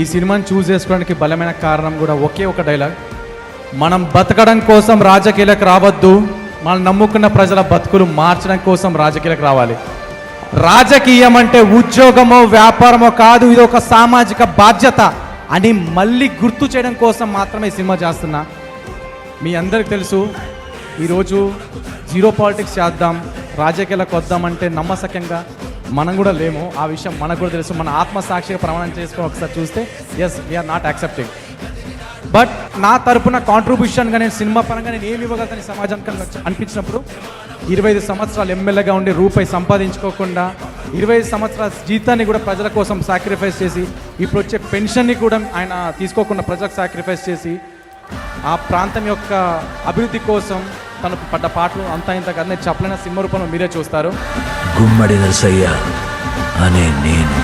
ఈ సినిమాని చూస్ చేసుకోవడానికి బలమైన కారణం కూడా ఒకే ఒక డైలాగ్, మనం బతకడం కోసం రాజకీయాలకు రావద్దు, మనం నమ్ముకున్న ప్రజల బతుకులు మార్చడం కోసం రాజకీయాలకు రావాలి. రాజకీయం అంటే ఉద్యోగమో వ్యాపారమో కాదు, ఇది ఒక సామాజిక బాధ్యత అని మళ్ళీ గుర్తు చేయడం కోసం మాత్రమే ఈ సినిమా చేస్తున్నా. మీ అందరికి తెలుసు, ఈరోజు జీరో పాలిటిక్స్ చేద్దాం, రాజకీయాలకు వద్దామంటే నమ్మసక్యంగా మనం కూడా లేము. ఆ విషయం మనకు కూడా తెలుసు. మన ఆత్మసాక్షిగా ప్రమాణం చేసుకొని ఒకసారి చూస్తే as we are not accepting. But నా తరపున కాంట్రిబ్యూషన్గా నేను సినిమా పరంగా నేను ఏమి ఇవ్వగలుగుతాను సమాజానికి అనిపించినప్పుడు, 25 సంవత్సరాలు ఎమ్మెల్యేగా ఉండి రూపాయి సంపాదించుకోకుండా 25 సంవత్సరాల జీతాన్ని కూడా ప్రజల కోసం సాక్రిఫైస్ చేసి, ఇప్పుడు వచ్చే పెన్షన్ని కూడా ఆయన తీసుకోకుండా ప్రజలకు సాక్రిఫైస్ చేసి, ఆ ప్రాంతం యొక్క అభివృద్ధి కోసం తనకు పడ్డ పాటలు అంతా ఇంత కదా నేను చెప్పలేని సినిమా రూపంలో మీరే చూస్తారు. గుమ్మడి నరసయ్య అనే నేను